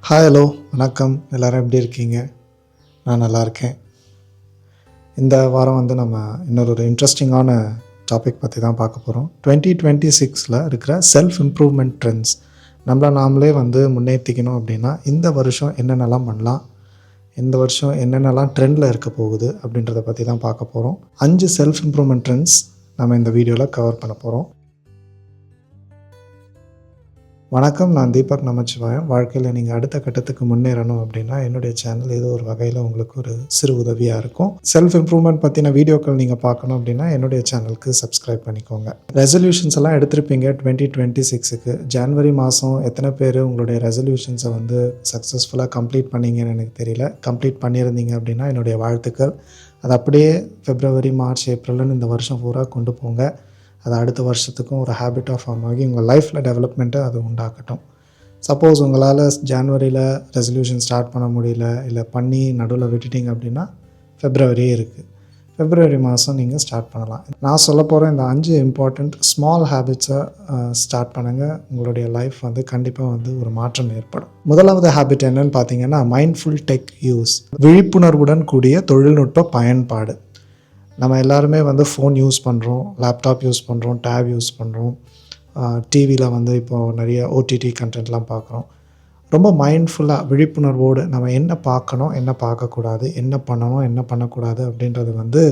Hello வணக்கம். எல்லோரும் எப்படி இருக்கீங்க? நான் நல்லா இருக்கேன். இந்த வாரம் நம்ம இன்னொரு இன்ட்ரெஸ்டிங்கான டாபிக் பற்றி தான் பார்க்க போகிறோம். 2026 இருக்கிற செல்ஃப் இம்ப்ரூவ்மெண்ட் ட்ரெண்ட்ஸ். நம்மளை நாமளே முன்னேற்றிக்கணும் அப்படின்னா இந்த வருஷம் என்னென்னலாம் பண்ணலாம், இந்த வருஷம் என்னென்னலாம் ட்ரெண்டில் இருக்க போகுது அப்படின்றத பற்றி தான் பார்க்க போகிறோம். 5 செல்ஃப் இம்ப்ரூவ்மெண்ட் ட்ரெண்ட்ஸ் நம்ம இந்த வீடியோவில் கவர் பண்ண போகிறோம். வணக்கம், நான் தீபக் நமச்சிவாயம். வாழ்க்கையில் நீங்கள் அடுத்த கட்டத்துக்கு முன்னேறணும் அப்படின்னா என்னுடைய சேனல் ஏதோ ஒரு வகையில் உங்களுக்கு ஒரு சிறு உதவியாக இருக்கும். செல்ஃப் இம்ப்ரூவ்மெண்ட் பற்றின வீடியோக்கள் நீங்கள் பார்க்கணும் அப்படின்னா என்னுடைய சேனலுக்கு சப்ஸ்கிரைப் பண்ணிக்கோங்க. ரெசல்யூஷன்ஸ் எல்லாம் எடுத்திருப்பீங்க 2026க்கு. ஜனவரி மாதம் எத்தனை பேர் உங்களுடைய ரெசல்யூஷன்ஸை சக்ஸஸ்ஃபுல்லாக கம்ப்ளீட் பண்ணீங்கன்னு எனக்கு தெரியல. கம்ப்ளீட் பண்ணியிருந்தீங்க அப்படின்னா என்னுடைய வாழ்த்துக்கள். அது அப்படியே பிப்ரவரி, மார்ச், ஏப்ரல்னு இந்த வருஷம் பூரா கொண்டு போங்க. அது அடுத்த வருஷத்துக்கும் ஒரு ஹேபிட்டாக ஃபார்ம் ஆகி உங்கள் லைஃப்பில் டெவலப்மெண்ட்டை அது உண்டாக்கட்டும். சப்போஸ் உங்களால் ஜனவரியில் ரெசல்யூஷன் ஸ்டார்ட் பண்ண முடியல, இல்லை பண்ணி நடுவில் விட்டுட்டிங்க அப்படின்னா ஃபெப்ரவரியே இருக்குது. ஃபெப்ரவரி மாதம் நீங்கள் ஸ்டார்ட் பண்ணலாம். நான் சொல்ல போகிற இந்த 5 இம்பார்ட்டண்ட் ஸ்மால் ஹேபிட்ஸை ஸ்டார்ட் பண்ணுங்கள். உங்களுடைய லைஃப் கண்டிப்பாக ஒரு மாற்றம் ஏற்படும். முதலாவது ஹேபிட் என்னன்னு பார்த்தீங்கன்னா மைண்ட்ஃபுல் டெக் யூஸ். விழிப்புணர்வுடன் கூடிய தொழில்நுட்ப பயன்பாடு. நம்ம எல்லாருமே ஃபோன் யூஸ் பண்ணுறோம், லேப்டாப் யூஸ் பண்ணுறோம், டேப் யூஸ் பண்ணுறோம், டிவியில் இப்போது நிறைய ஓடிடி கண்டென்ட்லாம் பார்க்குறோம். ரொம்ப மைண்ட்ஃபுல்லாக விழிப்புணர்வோடு நம்ம என்ன பார்க்கணும், என்ன பார்க்கக்கூடாது, என்ன பண்ணணும், என்ன பண்ணக்கூடாது அப்படின்றது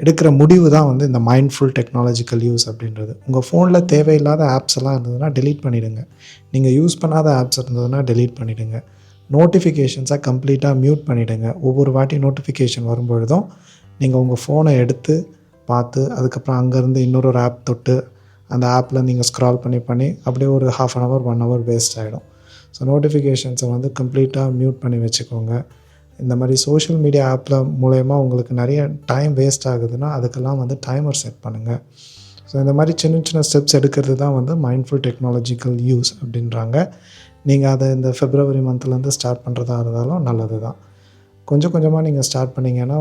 எடுக்கிற முடிவு தான் இந்த மைண்ட்ஃபுல் டெக்னாலஜிக்கல் யூஸ் அப்படின்றது. உங்கள் ஃபோனில் தேவையில்லாத ஆப்ஸ் எல்லாம் இருந்ததுன்னா டெலீட் பண்ணிவிடுங்க. நீங்கள் யூஸ் பண்ணாத ஆப்ஸ் இருந்ததுன்னா டெலீட் பண்ணிவிடுங்க. நோட்டிஃபிகேஷன்ஸை கம்ப்ளீட்டாக மியூட் பண்ணிவிடுங்க. ஒவ்வொரு வாட்டி நோட்டிஃபிகேஷன் வரும்பொழுதும் நீங்கள் உங்கள் ஃபோனை எடுத்து பார்த்து அதுக்கப்புறம் அங்கேருந்து இன்னொரு ஆப் தொட்டு அந்த ஆப்பில் நீங்கள் ஸ்க்ரால் பண்ணி அப்படியே ஒரு 1/2 hour 1 hour வேஸ்ட் ஆகிடும். ஸோ நோட்டிஃபிகேஷன்ஸை கம்ப்ளீட்டாக மியூட் பண்ணி வச்சுக்கோங்க. இந்த மாதிரி சோஷியல் மீடியா ஆப்பில் மூலயமா உங்களுக்கு நிறைய டைம் வேஸ்ட் ஆகுதுன்னா அதுக்கெல்லாம் டைமர் செட் பண்ணுங்கள். ஸோ இந்த மாதிரி சின்ன சின்ன ஸ்டெப்ஸ் எடுக்கிறது தான் மைண்ட்ஃபுல் டெக்னாலஜிக்கல் யூஸ் அப்படின்றாங்க. நீங்கள் அதை இந்த ஃபெப்ரவரி மந்த்லேருந்து ஸ்டார்ட் பண்ணுறதா இருந்தாலும் நல்லது தான். கொஞ்சம் கொஞ்சமாக நீங்கள் ஸ்டார்ட் பண்ணிங்கன்னா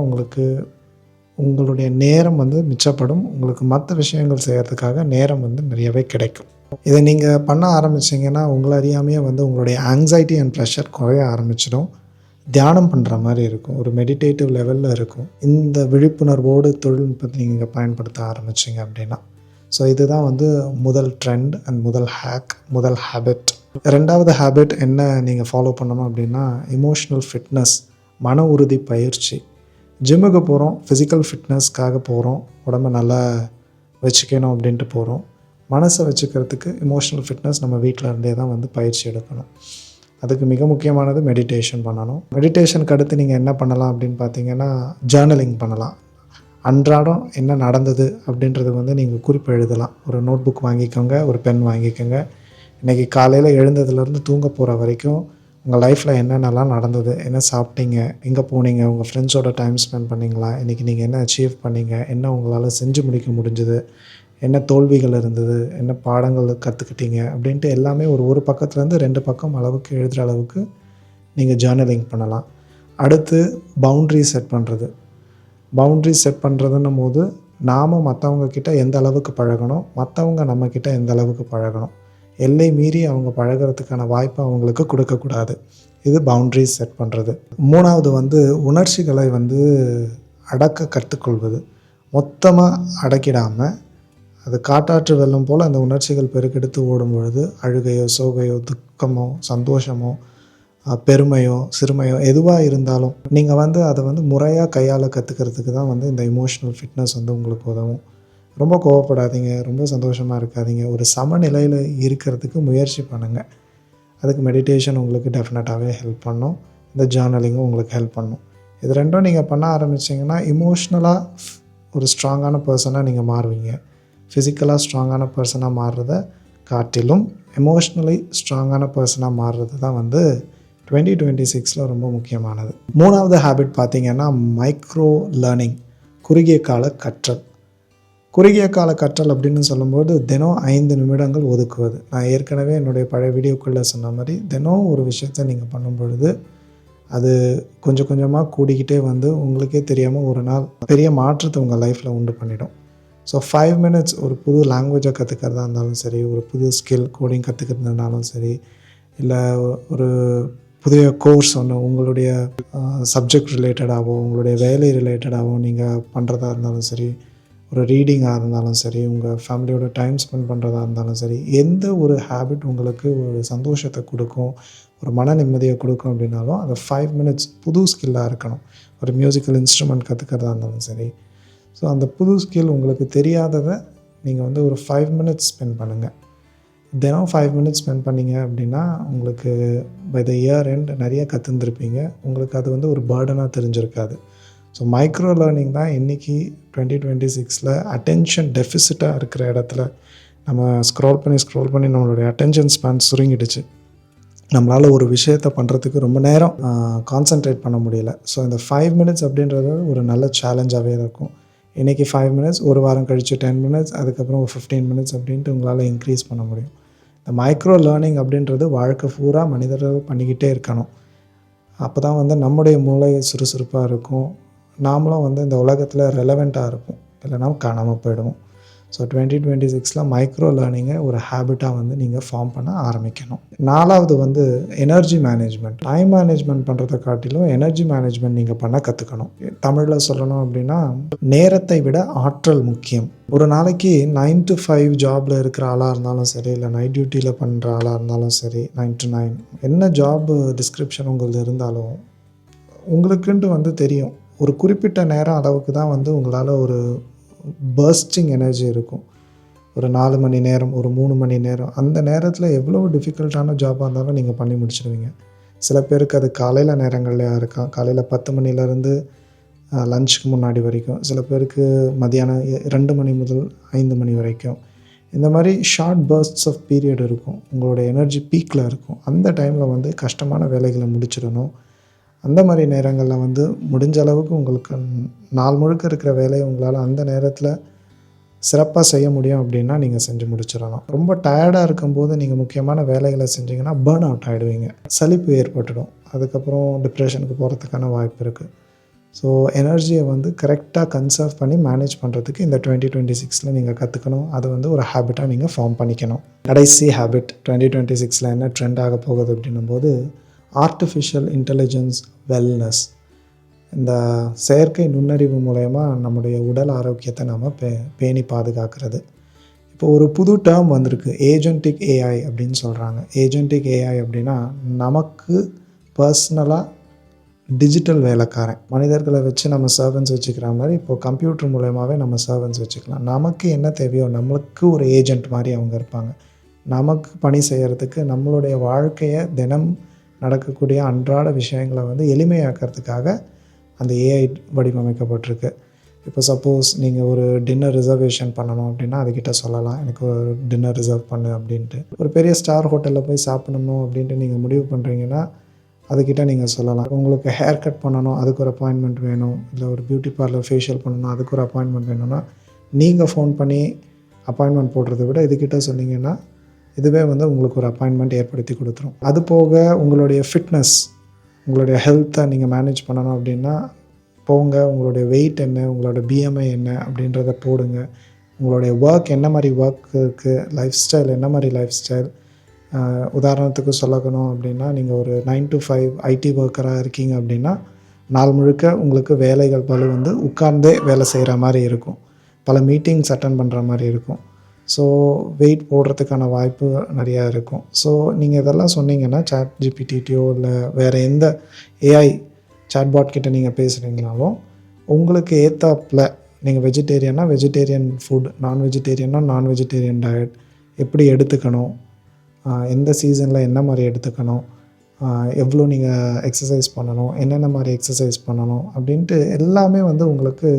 உங்களுடைய நேரம் மிச்சப்படும். உங்களுக்கு மற்ற விஷயங்கள் செய்கிறதுக்காக நேரம் நிறையவே கிடைக்கும். இதை நீங்கள் பண்ண ஆரம்பிச்சிங்கன்னா உங்களை அறியாமையே உங்களுடைய ஆங்ஸைட்டி அண்ட் ப்ரெஷர் குறைய ஆரம்பிச்சிடும். தியானம் பண்ணுற மாதிரி இருக்கும், ஒரு மெடிடேட்டிவ் லெவலில் இருக்கும். இந்த விழிப்புணர்வோடு தொழில்நுட்பத்தை நீங்கள் பயன்படுத்த ஆரம்பிச்சிங்க அப்படின்னா. ஸோ இதுதான் முதல் ட்ரெண்ட் அண்ட் முதல் ஹேக், முதல் ஹேபிட். ரெண்டாவது ஹேபிட் என்ன நீங்கள் ஃபாலோ பண்ணணும் அப்படின்னா எமோஷ்னல் ஃபிட்னஸ், மன உறுதி பயிற்சி. ஜிம்முக்கு போகிறோம், ஃபிசிக்கல் ஃபிட்னஸ்க்காக போகிறோம், உடம்பை நல்லா வச்சுக்கணும் அப்படின்ட்டு போகிறோம். மனசை வச்சுக்கிறதுக்கு எமோஷ்னல் ஃபிட்னஸ் நம்ம வீட்டில் இருந்தே தான் பயிற்சி எடுக்கணும். அதுக்கு மிக முக்கியமானது மெடிடேஷன் பண்ணணும். மெடிடேஷனுக்கு அடுத்து நீங்கள் என்ன பண்ணலாம் அப்படின்னு பார்த்தீங்கன்னா ஜேர்னலிங் பண்ணலாம். அன்றாடம் என்ன நடந்தது அப்படின்றது நீங்கள் குறிப்பு எழுதலாம். ஒரு நோட் புக் வாங்கிக்கோங்க, ஒரு பென் வாங்கிக்கோங்க. இன்றைக்கி காலையில் எழுந்ததுலேருந்து தூங்க போகிற வரைக்கும் உங்கள் லைஃப்பில் என்னென்னலாம் நடந்தது, என்ன சாப்பிட்டீங்க, எங்கே போனீங்க, உங்கள் ஃப்ரெண்ட்ஸோட டைம் ஸ்பெண்ட் பண்ணிங்களா, இன்றைக்கி நீங்கள் என்ன அச்சீவ் பண்ணீங்க, என்ன உங்களால் செஞ்சு முடிக்க முடிஞ்சுது, என்ன தோல்விகள் இருந்தது, என்ன பாடங்கள் கற்றுக்கிட்டீங்க அப்படின்ட்டு எல்லாமே ஒரு பக்கத்துலேருந்து 2 பக்கம் அளவுக்கு எழுதுகிற அளவுக்கு நீங்கள் ஜேர்னலிங் பண்ணலாம். அடுத்து பவுண்ட்ரி செட் பண்ணுறது. பவுண்ட்ரி செட் பண்ணுறதுன்னும் போது நாம் மற்றவங்கக்கிட்ட எந்த அளவுக்கு பழகணும், மற்றவங்க நம்மக்கிட்ட எந்த அளவுக்கு பழகணும், எல்லை மீறி அவங்க பழகிறதுக்கான வாய்ப்பை அவங்களுக்கு கொடுக்கக்கூடாது. இது பவுண்ட்ரிஸ் செட் பண்ணுறது. மூணாவது உணர்ச்சிகளை அடக்க கற்றுக்கொள்வது. மொத்தமாக அடக்கிடாமல் அது காட்டாற்று வெள்ளம் போல் அந்த உணர்ச்சிகள் பெருக்கெடுத்து ஓடும் பொழுது அழுகையோ, சோகையோ, துக்கமோ, சந்தோஷமோ, பெருமையோ, சிறுமையோ எதுவாக இருந்தாலும் நீங்கள் அதை முறையாக கையாள கற்றுக்கிறதுக்கு தான் இந்த எமோஷ்னல் ஃபிட்னஸ் உங்களுக்கு உதவும். ரொம்ப கோவப்படாதீங்க, ரொம்ப சந்தோஷமாக இருக்காதீங்க. ஒரு சமநிலையில் இருக்கிறதுக்கு முயற்சி பண்ணுங்கள். அதுக்கு மெடிடேஷன் உங்களுக்கு டெஃபினட்டாகவே ஹெல்ப் பண்ணும். இந்த ஜேர்னலிங்கும் உங்களுக்கு ஹெல்ப் பண்ணும். இது ரெண்டும் நீங்கள் பண்ண ஆரம்பிச்சிங்கன்னா எமோஷ்னலாக ஒரு ஸ்ட்ராங்கான பர்சனாக நீங்கள் மாறுவீங்க. ஃபிசிக்கலாக ஸ்ட்ராங்கான பர்சனாக மாறுறத காட்டிலும் எமோஷ்னலி ஸ்ட்ராங்கான பர்சனாக மாறுறது தான் 2026 ரொம்ப முக்கியமானது. மூணாவது ஹேபிட் பார்த்திங்கன்னா மைக்ரோ லேர்னிங், குறுகிய கால கற்றல். குறுகிய கால கற்றல் அப்படின்னு சொல்லும்போது தினம் 5 நிமிடங்கள் ஒதுக்குவது. நான் ஏற்கனவே என்னுடைய பழைய வீடியோக்குள்ளே சொன்ன மாதிரி தினம் ஒரு விஷயத்தை நீங்கள் பண்ணும் பொழுது அது கொஞ்சம் கொஞ்சமாக கூடிக்கிட்டே உங்களுக்கே தெரியாமல் ஒரு நாள் பெரிய மாற்றத்தை உங்கள் லைஃப்பில் உண்டு பண்ணிடும். ஸோ 5 minutes ஒரு புது லாங்குவேஜை கற்றுக்கிறதா இருந்தாலும் சரி, ஒரு புது ஸ்கில் கோடிங் கற்றுக்கிறதுனாலும் சரி, இல்லை ஒரு புதிய கோர்ஸ் ஒன்று உங்களுடைய சப்ஜெக்ட் ரிலேட்டடாகவோ உங்களுடைய வேலை ரிலேட்டடாகவோ நீங்கள் பண்ணுறதா இருந்தாலும் சரி, ஒரு ரீடிங்காக இருந்தாலும் சரி, உங்கள் ஃபேமிலியோட டைம் ஸ்பெண்ட் பண்ணுறதா இருந்தாலும் சரி, எந்த ஒரு ஹேபிட் உங்களுக்கு ஒரு சந்தோஷத்தை கொடுக்கும், ஒரு மன நிம்மதியை கொடுக்கும் அப்படின்னாலும் அது 5 மினிட்ஸ் புது ஸ்கில்லாக இருக்கணும். ஒரு மியூசிக்கல் இன்ஸ்ட்ருமெண்ட் கற்றுக்கிறதா இருந்தாலும் சரி. ஸோ அந்த புது ஸ்கில் உங்களுக்கு தெரியாததை நீங்கள் வந்து ஒரு 5 மினிட்ஸ் ஸ்பெண்ட் பண்ணுங்கள். தினம் 5 மினிட்ஸ் ஸ்பெண்ட் பண்ணிங்க அப்படின்னா உங்களுக்கு பை த இயர் எண்ட் நிறைய கற்றுந்துருப்பீங்க. உங்களுக்கு அது வந்து ஒரு பர்டனாக தெரிஞ்சிருக்காது. ஸோ மைக்ரோ லேர்னிங் தான் இன்றைக்கி 2026 அட்டென்ஷன் டெஃபிசிட்டாக இருக்கிற இடத்துல நம்ம ஸ்க்ரோல் பண்ணி நம்மளுடைய அட்டென்ஷன் ஸ்பேன் சுருங்கிடுச்சு. நம்மளால் ஒரு விஷயத்தை பண்ணுறதுக்கு ரொம்ப நேரம் கான்சன்ட்ரேட் பண்ண முடியல. ஸோ இந்த 5 மினிட்ஸ் அப்படின்றது ஒரு நல்ல சேலஞ்சாகவே இருக்கும். இன்றைக்கி 5 மினிட்ஸ், ஒரு வாரம் கழித்து 10 மினிட்ஸ், அதுக்கப்புறம் ஒரு 15 மினிட்ஸ் அப்படின்ட்டு உங்களால் இன்க்ரீஸ் பண்ண முடியும். இந்த மைக்ரோ லேர்னிங் அப்படின்றது வாழ்க்கை பூரா மனிதர்கள் பண்ணிக்கிட்டே இருக்கணும். அப்போ தான் வந்து நம்முடைய மூளை சுறுசுறுப்பாக இருக்கும். நாமளும் வந்து இந்த உலகத்தில் ரெலவெண்ட்டாக இருப்போம். இல்லைனா காணாமல் போயிடுவோம். ஸோ 2026 மைக்ரோ லேர்னிங்கை ஒரு ஹேபிட்டாக வந்து நீங்கள் ஃபார்ம் பண்ண ஆரம்பிக்கணும். 4வது வந்து எனர்ஜி மேனேஜ்மெண்ட். டைம் மேனேஜ்மெண்ட் பண்ணுறதை காட்டிலும் எனர்ஜி மேனேஜ்மெண்ட் நீங்கள் பண்ண கற்றுக்கணும். தமிழில் சொல்லணும் அப்படின்னா, நேரத்தை விட ஆற்றல் முக்கியம். ஒரு நாளைக்கு 9 to 5 ஜாபில் இருக்கிற ஆளாக இருந்தாலும் சரி, இல்லை நைட் டியூட்டியில் பண்ணுற ஆளாக இருந்தாலும் சரி, 9 to 9 என்ன ஜாப் டிஸ்கிரிப்ஷன் உங்களுக்கு இருந்தாலும் உங்களுக்குன்ட்டு வந்து தெரியும். ஒரு குறிப்பிட்ட நேரம் அளவுக்கு தான் வந்து உங்களால் ஒரு பர்ஸ்டிங் எனர்ஜி இருக்கும். ஒரு 4 மணி நேரம், ஒரு 3 மணி நேரம், அந்த நேரத்தில் எவ்வளோ டிஃபிகல்ட்டான ஜாபாக இருந்தாலும் நீங்கள் பண்ணி முடிச்சிடுவீங்க. சில பேருக்கு அது காலையில் நேரங்கள்லையாக இருக்கும். காலையில் 10 மணிலேருந்து லஞ்சுக்கு முன்னாடி வரைக்கும். சில பேருக்கு மதியானம் 2 மணி முதல் 5 மணி வரைக்கும். இந்த மாதிரி ஷார்ட் பர்ஸ்ட்ஸ் ஆஃப் பீரியட் இருக்கும். உங்களோட எனர்ஜி பீக்கில் இருக்கும். அந்த டைமில் வந்து கஷ்டமான வேலைகளை முடிச்சிடணும். அந்த மாதிரி நேரங்களில் வந்து முடிஞ்ச அளவுக்கு உங்களுக்கு நாள் முழுக்க இருக்கிற வேலையை உங்களால் அந்த நேரத்தில் சிறப்பாக செய்ய முடியும் அப்படின்னா நீங்கள் செஞ்சு முடிச்சிடணும். ரொம்ப டயர்டாக இருக்கும்போது நீங்கள் முக்கியமான வேலைகளை செஞ்சிங்கன்னா பர்ன் அவுட் ஆகிடுவீங்க. சலிப்பு ஏற்பட்டுடும். அதுக்கப்புறம் டிப்ரெஷனுக்கு போகிறதுக்கான வாய்ப்பு இருக்குது. ஸோ எனர்ஜியை வந்து கரெக்டாக கன்சர்வ் பண்ணி மேனேஜ் பண்ணுறதுக்கு இந்த 2026 நீங்கள் கற்றுக்கணும். அது வந்து ஒரு ஹேபிட்டாக நீங்கள் ஃபார்ம் பண்ணிக்கணும். கடைசி ஹேபிட் 2026 என்ன ட்ரெண்ட் ஆக போகுது அப்படின்னும் போது, ஆர்டிஃபிஷியல் இன்டெலிஜென்ஸ் வெல்னஸ். இந்த செயற்கை நுண்ணறிவு மூலயமா நம்முடைய உடல் ஆரோக்கியத்தை நம்ம பேணி பாதுகாக்கிறது. இப்போ ஒரு புது டேர்ம் வந்திருக்கு, ஏஜென்டிக் ஏஐ அப்படின்னு சொல்கிறாங்க. ஏஜென்டிக் ஏஐ அப்படின்னா நமக்கு பர்சனலாக டிஜிட்டல் வேலைக்காரன். மனிதர்களை வச்சு நம்ம சர்வன்ஸ் வச்சுக்கிற மாதிரி இப்போ கம்ப்யூட்டர் மூலயமாவே நம்ம சர்வன்ஸ் வச்சுக்கலாம். நமக்கு என்ன தேவையோ நம்மளுக்கு ஒரு ஏஜென்ட் மாதிரி அவங்க இருப்பாங்க. நமக்கு பணி செய்கிறதுக்கு நம்மளுடைய வாழ்க்கையை தினம் நடக்கக்கூடிய அன்றாட விஷயங்களை வந்து எளிமையாக்கிறதுக்காக அந்த ஏஐ வடிவமைக்கப்பட்டிருக்கு. இப்போ சப்போஸ் நீங்கள் ஒரு டின்னர் ரிசர்வேஷன் பண்ணணும் அப்படின்னா அதுக்கிட்ட சொல்லலாம், எனக்கு ஒரு டின்னர் ரிசர்வ் பண்ணு அப்படின்ட்டு. ஒரு பெரிய ஸ்டார் ஹோட்டலில் போய் சாப்பிடணும் அப்படின்ட்டு நீங்கள் முடிவு பண்ணுறீங்கன்னா அதுக்கிட்ட நீங்கள் சொல்லலாம். உங்களுக்கு ஹேர் கட் பண்ணணும், அதுக்கு ஒரு அப்பாயின்மெண்ட் வேணும், இல்லை ஒரு பியூட்டி பார்லர் ஃபேஷியல் பண்ணணும், அதுக்கு ஒரு அப்பாயின்மெண்ட் வேணும்னா நீங்கள் ஃபோன் பண்ணி அப்பாயின்மெண்ட் போடுறத விட இதுக்கிட்ட சொன்னீங்கன்னா இதுவே வந்து உங்களுக்கு ஒரு அப்பாயின்மெண்ட் ஏற்படுத்தி கொடுத்துரும். அது போக உங்களுடைய ஃபிட்னஸ், உங்களுடைய ஹெல்த்தை நீங்கள் மேனேஜ் பண்ணணும் அப்படின்னா போங்க, உங்களுடைய வெயிட் என்ன, உங்களோட பிஎம்ஐ என்ன அப்படின்றத போடுங்க. உங்களுடைய ஒர்க் என்ன மாதிரி ஒர்க் இருக்குது, லைஃப் ஸ்டைல் என்ன மாதிரி லைஃப் ஸ்டைல். உதாரணத்துக்கு சொல்லணும் அப்படின்னா நீங்கள் ஒரு 9 to 5 ஐடி ஒர்க்கராக இருக்கீங்க அப்படின்னா நாள் முழுக்க உங்களுக்கு வேலைகள் பளு வந்து உட்கார்ந்தே வேலை செய்கிற மாதிரி இருக்கும். பல மீட்டிங்ஸ் அட்டன் பண்ணுற மாதிரி இருக்கும். ஸோ வெயிட் போடுறதுக்கான வாய்ப்பு நிறையா இருக்கும். ஸோ நீங்கள் இதெல்லாம் சொன்னீங்கன்னா சாட் ஜிபிடியோ இல்லை வேறு எந்த ஏஐ சாட்பாட் கிட்ட நீங்கள் பேசுகிறீங்கனாலும் உங்களுக்கு ஏற்றாப்பில் நீங்கள் வெஜிடேரியன்னா வெஜிடேரியன் ஃபுட், நான் வெஜிடேரியன்னா நான் வெஜிடேரியன் டயட் எப்படி எடுத்துக்கணும், எந்த சீசனில் என்ன மாதிரி எடுத்துக்கணும், எவ்வளோ நீங்கள் எக்ஸசைஸ் பண்ணணும், என்னென்ன மாதிரி எக்ஸசைஸ் பண்ணணும் அப்படின்ட்டு எல்லாமே வந்து உங்களுக்கு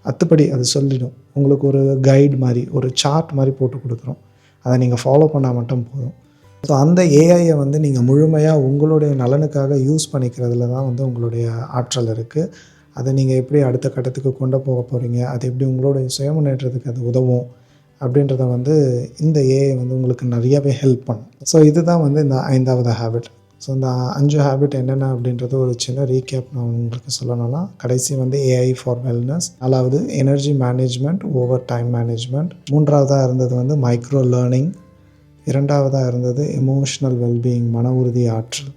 அத்துப்படி அது சொல்லிடும். உங்களுக்கு ஒரு கைடு மாதிரி, ஒரு சார்ட் மாதிரி போட்டு கொடுத்துரும். அதை நீங்கள் ஃபாலோ பண்ணால் மட்டும் போதும். ஸோ அந்த ஏஐயை வந்து நீங்கள் முழுமையாக உங்களுடைய நலனுக்காக யூஸ் பண்ணிக்கிறதுல தான் வந்து உங்களுடைய ஆற்றல் இருக்குது. அதை நீங்கள் எப்படி அடுத்த கட்டத்துக்கு கொண்டு போக போகிறீங்க, அது எப்படி உங்களுடைய சுய முன்னேற்றத்துக்கு அது உதவும் அப்படின்றத வந்து இந்த ஏஐ வந்து உங்களுக்கு நிறையவே ஹெல்ப் பண்ணும். ஸோ இதுதான் வந்து இந்த 5வது ஹேபிட். ஸோ இந்த 5 ஹேபிட் என்னென்ன அப்படின்றது ஒரு சின்ன ரீகேப் நான் உங்களுக்கு சொல்லணும்னா, கடைசி வந்து ஏஐ ஃபார் வெல்னஸ், 4வது energy management over time management, 3வதாக இருந்தது வந்து மைக்ரோ லேர்னிங், 2வதாக இருந்தது எமோஷ்னல் வெல்பீயிங் மன உறுதி ஆற்றல்,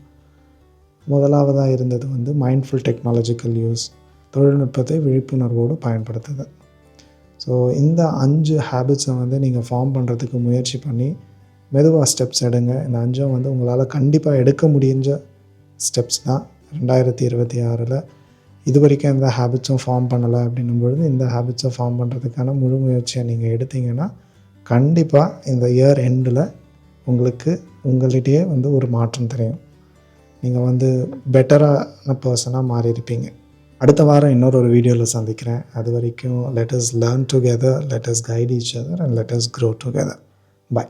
முதலாவதாக இருந்தது வந்து மைண்ட்ஃபுல் டெக்னாலஜிக்கல் யூஸ், தொழில்நுட்பத்தை விழிப்புணர்வோடு பயன்படுத்துதல். ஸோ இந்த 5 ஹேபிட்ஸை வந்து நீங்கள் ஃபார்ம் பண்ணுறதுக்கு முயற்சி பண்ணி மெதுவாக ஸ்டெப்ஸ் எடுங்க. இந்த 5ம் வந்து உங்களால் கண்டிப்பாக எடுக்க முடிஞ்ச ஸ்டெப்ஸ் தான். 2026 இது வரைக்கும் எந்த ஹேபிட்ஸும் ஃபார்ம் பண்ணலை அப்படின்னும் பொழுது இந்த ஹேபிட்ஸை ஃபார்ம் பண்ணுறதுக்கான முழு முயற்சியை நீங்கள் எடுத்தீங்கன்னா கண்டிப்பாக இந்த இயர் எண்டில் உங்களுக்கு உங்கள்கிட்டயே வந்து ஒரு மாற்றம் தெரியும். நீங்கள் வந்து பெட்டரான பர்சனாக மாறியிருப்பீங்க. அடுத்த வாரம் இன்னொரு வீடியோவில் சந்திக்கிறேன். அது வரைக்கும் let us learn together, let us guide each other and let us grow together. By.